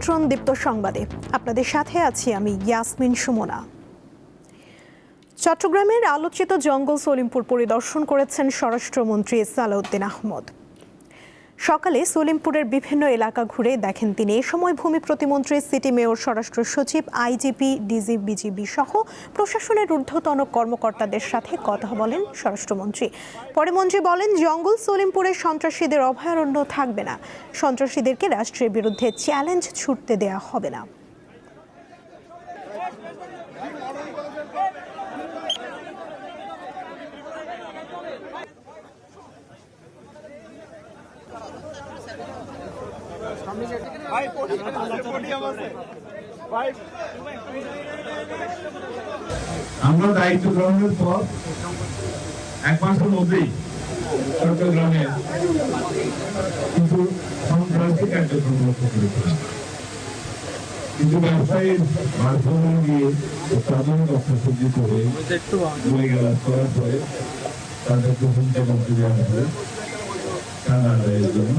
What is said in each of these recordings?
আমন্ত্রণ দীপ্ত সংবাদে। আপনাদের সাথে আছি আমি ইয়াসমিন সুমনা। চট্টগ্রামের আলোচিত জঙ্গল সলিমপুর পরিদর্শন করেছেন স্বরাষ্ট্রমন্ত্রী সালাউদ্দিন আহমদ। সকালে সলিমপুরের বিভিন্ন এলাকা ঘুরে দেখেন তিনি। এ সময় ভূমি প্রতিমন্ত্রী, সিটি মেয়র, স্বরাষ্ট্র সচিব, আইজিপি, ডিজি, বিজিবি সহ প্রশাসনের ঊর্ধ্বতন কর্মকর্তাদের সাথে কথা বলেন স্বরাষ্ট্রমন্ত্রী। পরে মন্ত্রী বলেন, জঙ্গল সলিমপুরে সন্ত্রাসীদের অভয়ারণ্য থাকবে না। সন্ত্রাসীদেরকে রাষ্ট্রের বিরুদ্ধে চ্যালেঞ্জ ছুটতে দেয়া হবে না। আমরা দায়িত্ব গ্রহণের পর 1 মাসের মধ্যেই চট্টগ্রামে কিছু সন্ত্রাসী কার্যক্রম লক্ষ্য করেছিলাম, কিন্তু ব্যবসায়ীর মাধ্যমে গিয়ে সাধারণ অর্থসজ্জিত হয়ে গুলিগালাজ করার পরে তাদেরকে হুমকি মুক্তি দেওয়া হবে টানা আদায়ের জন্য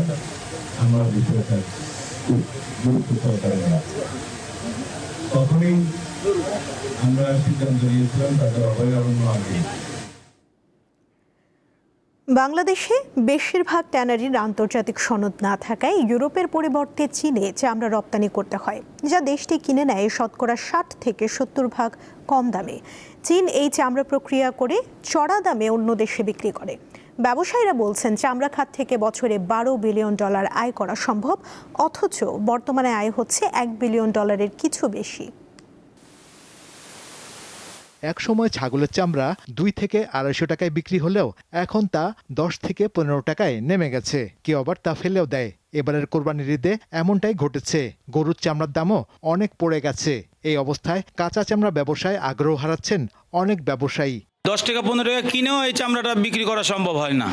আমরা বিষয়টা খুব গুরুত্ব সহকারে তখনই আমরা সিদ্ধান্ত নিয়েছিলাম তাদের অভয়ারণ্য আগে। বাংলাদেশে বেশিরভাগ ট্যানারির আন্তর্জাতিক সনদ না থাকায় ইউরোপের পরিবর্তে চীনে চামড়া রপ্তানি করতে হয়, যা দেশটি কিনে নেয় শতকরা 60 থেকে 70% কম দামে। চীন এই চামড়া প্রক্রিয়া করে চড়া দামে অন্য দেশে বিক্রি করে। ব্যবসায়ীরা বলছেন, চামড়া খাত থেকে বছরে $12 বিলিয়ন আয় করা সম্ভব, অথচ বর্তমানে আয় হচ্ছে $1 বিলিয়ন কিছু বেশি। এক সময় ছাগলের চামড়া 2 থেকে 250 টাকায় বিক্রি হলেও এখন তা 10 থেকে 15 টাকায় নেমে গেছে। কেউ আবার তা ফেলেও দেয়। এবারের কোরবানির ঈদে এমনটাই ঘটেছে। গরুর চামড়ার দামও অনেক পড়ে গেছে। এই অবস্থায় কাঁচা চামড়া ব্যবসায় আগ্রহ হারাচ্ছেন অনেক ব্যবসায়ী। 10 টাকা 15 টাকা কিনেও এই চামড়াটা বিক্রি করা সম্ভব হয় না,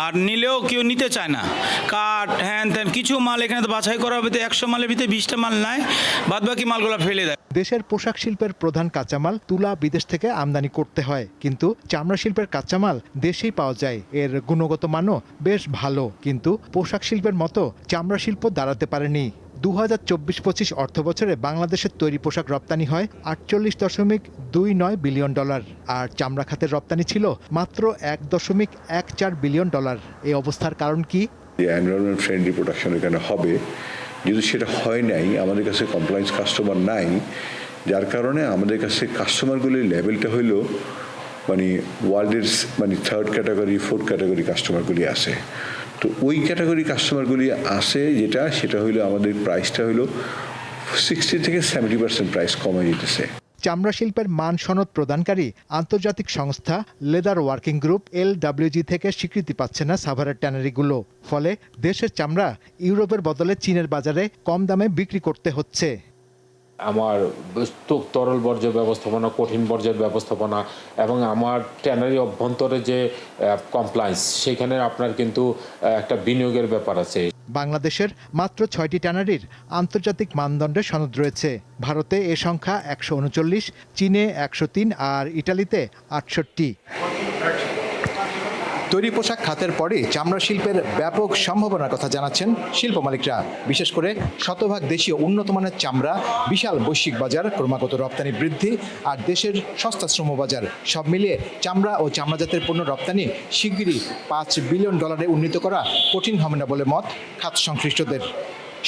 আর নিলেও কেউ নিতে চায় না। কাঠ হ্যান ত্যান কিছু মাল এখানে তো বাছাই করা হবে, তো 100 মালের ভিতরে 20টা মাল নেয়, বাদ বাকি মালগুলো ফেলে দেয়। দেশের পোশাক শিল্পের প্রধান কাঁচামাল তুলা বিদেশ থেকে আমদানি করতে হয়, কিন্তু চামড়া শিল্পের কাঁচামাল দেশেই পাওয়া যায়। এর গুণগত মানও বেশ ভালো, কিন্তু পোশাক শিল্পের মতো চামড়া শিল্প দাঁড়াতে পারেনি। 2024-25 অর্থবছরে বাংলাদেশের তৈরি পোশাক রপ্তানি হয় $48.29 বিলিয়ন, আর চামড়া খাতের রপ্তানি ছিল মাত্র $1.14 বিলিয়ন। এই অবস্থার কারণ কি? এনভায়রনমেন্ট ফ্রেন্ডলি প্রোডাকশন এখানে হবে, যদি সেটা হয় নাই, আমাদের কাছে কমপ্লায়েন্স কাস্টমার নাই, যার কারণে আমাদের কাছে কাস্টমারগুলির লেভেলটা হইল ওয়ার্ল্ডের 3rd ক্যাটাগরি 4th ক্যাটাগরি কাস্টমারগুলি আসে। তো ওই ক্যাটাগরি কাস্টমারগুলি আসে, সেটা হইলো আমাদের প্রাইসটা হইলো 60 থেকে 70% প্রাইস কমে যেতেছে। চামড়া শিল্পের মান সনদ প্রদানকারী আন্তর্জাতিক সংস্থা লেদার ওয়ার্কিং গ্রুপ LWG থেকে স্বীকৃতি পাচ্ছে না সাভারের ট্যানারিগুলো। ফলে দেশের চামড়া ইউরোপের বদলে চীনের বাজারে কম দামে বিক্রি করতে হচ্ছে। আমার তরল বর্জ্য ব্যবস্থাপনা, কঠিন বর্জ্যের ব্যবস্থাপনা এবং আমার ট্যানারি অভ্যন্তরে যে কমপ্লায়েন্স, সেখানে আপনার কিন্তু একটা বিনিয়োগের ব্যাপার আছে। বাংলাদেশের মাত্র 6টি ট্যানারির আন্তর্জাতিক মানদণ্ডের সনদ রয়েছে। ভারতে এ সংখ্যা 139, চীনে 103 আর ইটালিতে 68। তৈরি পোশাক খাতের পরে চামড়া শিল্পের ব্যাপক সম্ভাবনার কথা জানাচ্ছেন শিল্প মালিকরা। বিশেষ করে শতভাগ দেশীয় উন্নত মানের চামড়া, বিশাল বৈশ্বিক বাজার, ক্রমাগত রপ্তানি বৃদ্ধি আর দেশের সস্তা শ্রমবাজার, সব মিলিয়ে চামড়া ও চামড়াজাতের পণ্য রপ্তানি শিগগিরই $5 বিলিয়ন উন্নীত করা কঠিন হবে না বলে মত খাত সংশ্লিষ্টদের।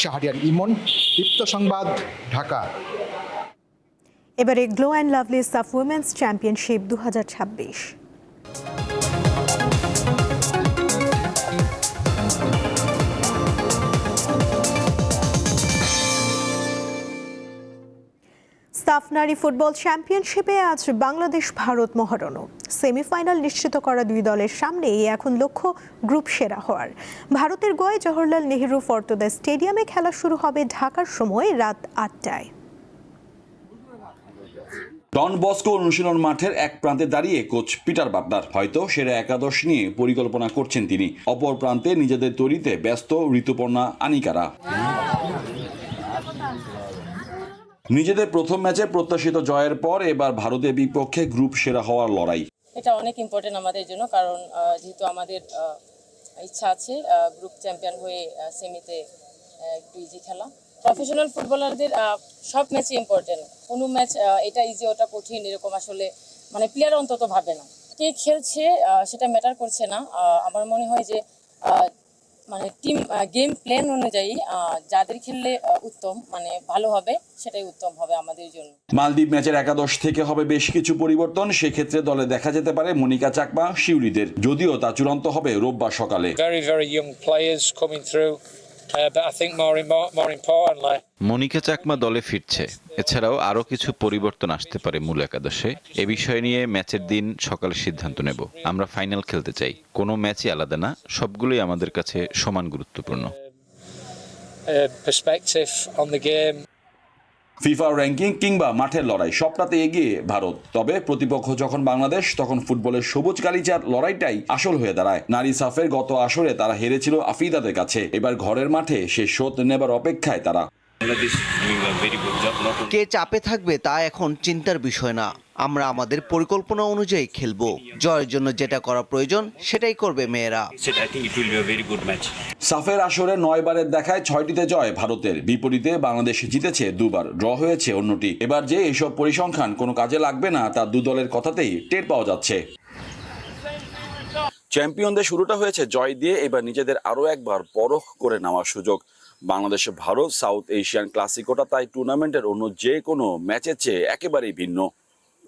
শাহরিয়ার ইমন, দীপ্ত সংবাদ, ঢাকা। এবারে গ্লো অ্যান্ড লাভলি সাফ উইমেন্স চ্যাম্পিয়নশিপ 2026। সাফ নারী ফুটবল চ্যাম্পিয়নশিপে আজ বাংলাদেশ ভারত মহারণ। সেমিফাইনাল নিশ্চিত করা 2 দলের সামনেই এখন লক্ষ্য গ্রুপ সেরা হওয়ার। ভারতের গোয়ায় জওহরলাল নেহরু ফর্তুদা স্টেডিয়ামে খেলা শুরু হবে ঢাকার সময় রাত 8টায়। ডন বস্কো অনুশীলন মাঠের এক প্রান্তে দাঁড়িয়ে কোচ পিটার বাটলার হয়তো সেরা একাদশ নিয়ে পরিকল্পনা করছেন তিনি। অপর প্রান্তে নিজেদের তৈরিতে ব্যস্ত ঋতুপর্ণা আনিকারা। নিজেদের প্রথম ম্যাচে প্রত্যাশিত জয়ের পর এবার ভারতের বিপক্ষে গ্রুপ সেরা হওয়ার লড়াই। এটা অনেক ইম্পর্টেন্ট আমাদের জন্য, কারণ যেহেতু আমাদের ইচ্ছা আছে গ্রুপ চ্যাম্পিয়ন হয়ে সেমিতে একটু ইজি খেলা, প্রফেশনাল ফুটবলারদের সব ম্যাচই ইম্পর্টেন্ট। কোনো ম্যাচ এটা ইজি ওটা কঠিন এরকম আসলে মানে প্লেয়ার অন্তত ভাবে না। কে খেলছে সেটা ম্যাটার করছে না। আমার মনে হয় যে মানে টিম গেম প্ল্যান অনুযায়ী যাদের খেললে উত্তম মানে ভালো হবে সেটাই উত্তম হবে আমাদের জন্য। মালদ্বীপ ম্যাচের একাদশ থেকে হবে বেশ কিছু পরিবর্তন। সেক্ষেত্রে দলে দেখা যেতে পারে মনিকা চাকমা, শিউলিদের, যদিও তা চূড়ান্ত হবে রোববার সকালে। Very young players coming through, but I think more importantly Monika Chakma দলে ফিরছে। এছাড়াও আরও কিছু পরিবর্তন আসতে পারে মূল একাদশে। এ বিষয় নিয়ে ম্যাচের দিন সকালে সিদ্ধান্ত নেব। আমরা ফাইনাল খেলতে চাই, কোনো ম্যাচই আলাদা না, সবগুলোই আমাদের কাছে সমান গুরুত্বপূর্ণ। perspective on the game. FIFA ranking কিংবা মাঠের লড়াই সবটাতে এগিয়ে ভারত। তবে প্রতিপক্ষ যখন বাংলাদেশ, তখন ফুটবলের সবুজ গালিচার লড়াইটাই আসল হয়ে দাঁড়ায়। নারী সাফের গত আসরে তারা হেরেছিল আফ্রিদাদের কাছে। এবার ঘরের মাঠে সে শোধ নেবার অপেক্ষায় তারা। কে চাপে থাকবে তা এখন চিন্তার বিষয় না। আমরা আমাদের পরিকল্পনা অনুযায়ী খেলবো। জয়ের জন্য যেটা করা প্রয়োজন সেটাই করবে মেয়েরা। সাফের আসরে 9 বারের দেখায় 6টিতে জয় ভারতের। বিপরীতে বাংলাদেশ জিতেছে 2 বার, ড্র হয়েছে অন্যটি। এবার যে এইসব পরিসংখ্যান কোনো কাজে লাগবে না তা দু দলের কথাতেই টের পাওয়া যাচ্ছে। চ্যাম্পিয়নদের শুরুটা হয়েছে জয় দিয়ে। এবার নিজেদের আরও একবার পরখ করে নেওয়ার সুযোগ। বাংলাদেশে ভারত সাউথ এশিয়ান ক্লাসিকোটা তাই টুর্নামেন্টের অন্য যে কোনো ম্যাচের চেয়ে একেবারেই ভিন্ন।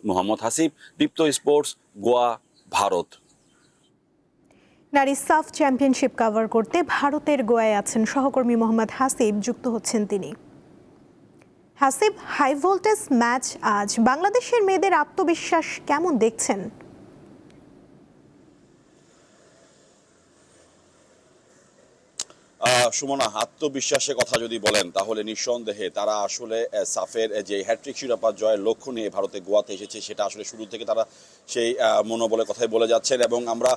মোহাম্মদ হাসিব, দীপ্ত স্পোর্টস, গোয়া, ভারত। নারী সাফ চ্যাম্পিয়নশিপ কভার করতে ভারতের গোয়ায় আছেন সহকর্মী মোহাম্মদ হাসিব, যুক্ত হচ্ছেন তিনি। হাসিব, হাই ভোল্টেজ ম্যাচ আজ, বাংলাদেশের মেয়েদের আত্মবিশ্বাস কেমন দেখছেন? সুমনা, আত্মবিশ্বাসের কথা যদি বলেন তাহলে নিঃসন্দেহে তারা আসলে সাফের যে হ্যাট্রিক শিরোপা জয়ের লক্ষ্য নিয়ে ভারতে গোয়াতে এসেছে, সেটা আসলে শুরু থেকে তারা সেই মনোবলের কথাই বলে যাচ্ছেন। এবং আমরা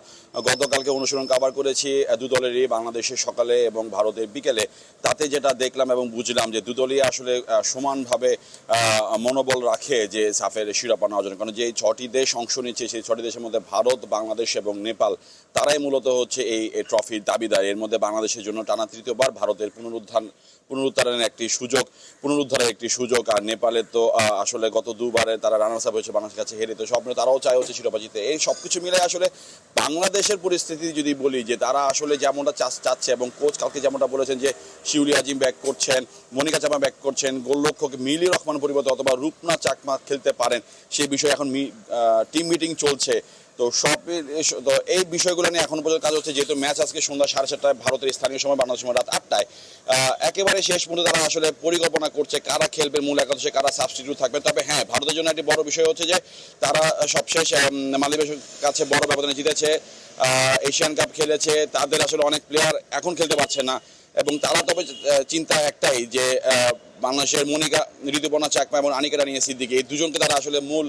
গতকালকে অনুশীলন কভার করেছি দু দলেরই, বাংলাদেশের সকালে এবং ভারতের বিকেলে। তাতে যেটা দেখলাম এবং বুঝলাম যে দুদলই আসলে সমানভাবে মনোবল রাখে যে সাফের শিরোপা নেওয়ার জন্য। কারণ যে 6টি দেশ অংশ নিচ্ছে, সেই 6টি দেশের মধ্যে ভারত, বাংলাদেশ এবং নেপাল, তারাই মূলত হচ্ছে এই ট্রফির দাবিদার। এর মধ্যে বাংলাদেশের জন্য টানা তৃতীয়বার, ভারতের পুনরুদ্ধারের একটি সুযোগ। আর নেপালের তো আসলে গত 2 বারে তারা রানার্স আপ হয়েছে, বাংলাদেশের কাছে হেরে। তো স্বপ্ন তারাও চায় হচ্ছে শিরোপা জিতে। এই সবকিছু মিলে আসলে বাংলাদেশের পরিস্থিতি যদি বলি, যে তারা আসলে যেমনটা চাচ্ছে এবং কোচ কালকে যেমনটা বলেছেন যে শিউলি আজিম ব্যাক করছেন, মনিকা চাকমা ব্যাক করছেন, গোলরক্ষক মিলি রহমান পরিবর্তে অথবা রূপনা চাকমা খেলতে পারেন, সেই বিষয়ে এখন টিম মিটিং চলছে। তো এই বিষয়গুলো নিয়ে এখন পর্যন্ত কাজ হচ্ছে। যেহেতু ম্যাচ আজকে সন্ধ্যা 7:30টায় ভারতের স্থানীয় সময়, বাংলাদেশ সময় রাত 8টায়, একেবারে শেষ পর্যন্ত তারা আসলে পরিকল্পনা করছে কারা খেলবে মূল একাদশে, কারা সাবস্টিটিউট থাকবে। তবে হ্যাঁ, ভারতের জন্য একটি বড় বিষয় হচ্ছে যে তারা সবশেষ মালদ্বীপের কাছে বড় ব্যবধানে জিতেছে, এশিয়ান কাপ খেলেছে। তাদের আসলে অনেক প্লেয়ার এখন খেলতে পারছে না এবং তারা তবে চিন্তা একটাই যে বাংলাদেশের মনিকা, ঋতুপর্ণা চাকমা এবং আনিকা রানী সিদ্দিকী, এই দুজনকে তারা আসলে মূল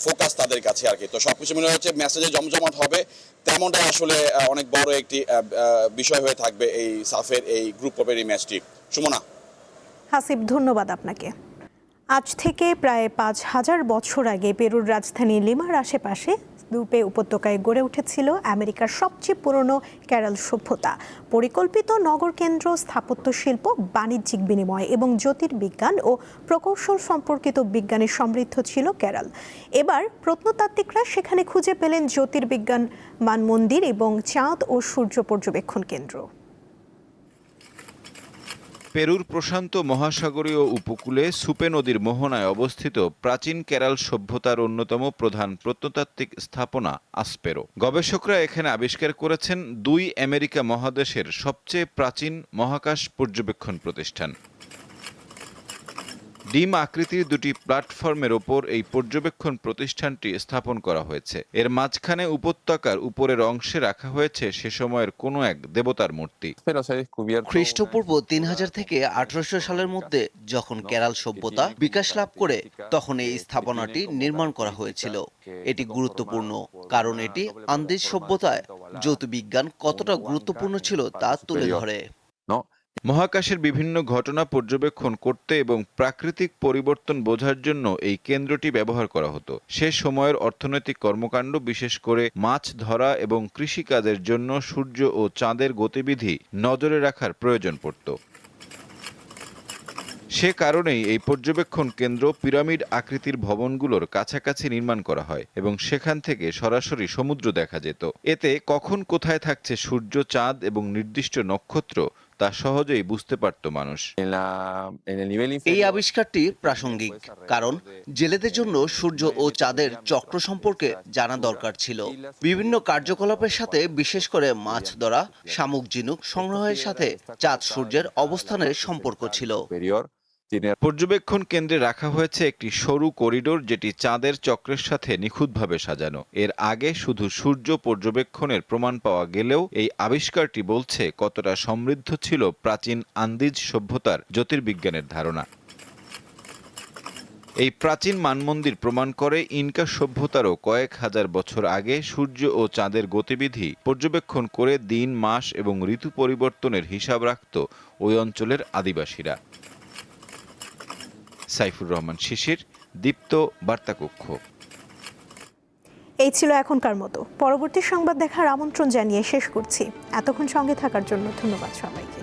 ফোকাস তাদের কাছে আর কি। তো সবকিছু মিলে হচ্ছে মেসেজে জমজমাট হবে, তেমনটা আসলে অনেক বড় একটি বিষয় হয়ে থাকবে এই সাফের এই গ্রুপ পর্বের এই ম্যাচটি। সুমনা। হাসিব, ধন্যবাদ আপনাকে। আজ থেকে প্রায় 5000 বছর আগে পেরুর রাজধানী লিমার আশেপাশে দ্বীপে উপত্যকায় গড়ে উঠেছিল আমেরিকার সবচেয়ে পুরনো ক্যারাল সভ্যতা। পরিকল্পিত নগর কেন্দ্র, স্থাপত্য শিল্প, বাণিজ্যিক বিনিময় এবং জ্যোতির্বিজ্ঞান ও প্রকৌশল সম্পর্কিত বিজ্ঞানে সমৃদ্ধ ছিল কেরল। এবার প্রত্নতাত্ত্বিকরা সেখানে খুঁজে পেলেন জ্যোতির্বিজ্ঞান মানমন্দির এবং চাঁদ ও সূর্য পর্যবেক্ষণ কেন্দ্র। পেরুর প্রশান্ত মহাসাগরীয় উপকূলে সুপে নদীর মোহনায় অবস্থিত প্রাচীন কেরাল সভ্যতার অন্যতম প্রধান প্রত্নতাত্ত্বিক স্থাপনা আসপেরো। গবেষকরা এখানে আবিষ্কার করেছেন 2 আমেরিকা মহাদেশের সবচেয়ে প্রাচীন মহাকাশ পর্যবেক্ষণ প্রতিষ্ঠান। ডিম আকৃতির 2টি প্ল্যাটফর্মের ওপর এই পর্যবেক্ষণ প্রতিষ্ঠানটি স্থাপন করা হয়েছে। এর মাঝখানে উপত্যকার উপরের অংশে রাখা হয়েছে সে সময়ের কোনো এক দেবতার মূর্তি। খ্রিস্টপূর্ব 3000 থেকে 1800 সালের মধ্যে যখন কেরাল সভ্যতা বিকাশ লাভ করে, তখন এই স্থাপনাটি নির্মাণ করা হয়েছিল। এটি গুরুত্বপূর্ণ কারণ এটি আন্দিজ সভ্যতায় জ্যোতির্বিজ্ঞান কতটা গুরুত্বপূর্ণ ছিল তা তুলে ধরে। মহাকাশের বিভিন্ন ঘটনা পর্যবেক্ষণ করতে এবং প্রাকৃতিক পরিবর্তন বোঝার জন্য এই কেন্দ্রটি ব্যবহার করা হতো। সে সময়ের অর্থনৈতিক কর্মকাণ্ড, বিশেষ করে মাছ ধরা এবং কৃষিকাজের জন্য, সূর্য ও চাঁদের গতিবিধি নজরে রাখার প্রয়োজন পড়ত। সে কারণেই এই পর্যবেক্ষণ কেন্দ্র পিরামিড আকৃতির ভবনগুলোর কাছাকাছি নির্মাণ করা হয় এবং সেখান থেকে সরাসরি সমুদ্র দেখা যেত। এতে কখন কোথায় থাকছে সূর্য, চাঁদ এবং নির্দিষ্ট নক্ষত্র তা সহজেই বুঝতে পারত মানুষ। এই আবিষ্কারটি প্রাসঙ্গিক, কারণ জেলেদের জন্য সূর্য ও চাঁদের চক্র সম্পর্কে জানা দরকার ছিল। বিভিন্ন কার্যকলাপের সাথে, বিশেষ করে মাছ ধরা, শামুক ঝিনুক সংগ্রহের সাথে চাঁদ সূর্যের অবস্থানের সম্পর্ক ছিল। পর্যবেক্ষণ কেন্দ্রে রাখা হয়েছে একটি সরু করিডোর, যেটি চাঁদের চক্রের সাথে নিখুঁতভাবে সাজানো। এর আগে শুধু সূর্য পর্যবেক্ষণের প্রমাণ পাওয়া গেলেও এই আবিষ্কারটি বলছে কতটা সমৃদ্ধ ছিল প্রাচীন আন্দিজ সভ্যতার জ্যোতির্বিজ্ঞানের ধারণা। এই প্রাচীন মানমন্দির প্রমাণ করে ইনকা সভ্যতারও কয়েক হাজার বছর আগে সূর্য ও চাঁদের গতিবিধি পর্যবেক্ষণ করে দিন, মাস এবং ঋতু পরিবর্তনের হিসাব রাখত ওই অঞ্চলের আদিবাসীরা। সাইফুর রহমান শিশির, দীপ্ত, বার্তাকক্ষ। এই ছিল এখনকার মতো। পরবর্তী সংবাদ দেখার আমন্ত্রণ জানিয়ে শেষ করছি। এতক্ষণ সঙ্গে থাকার জন্য ধন্যবাদ সবাইকে।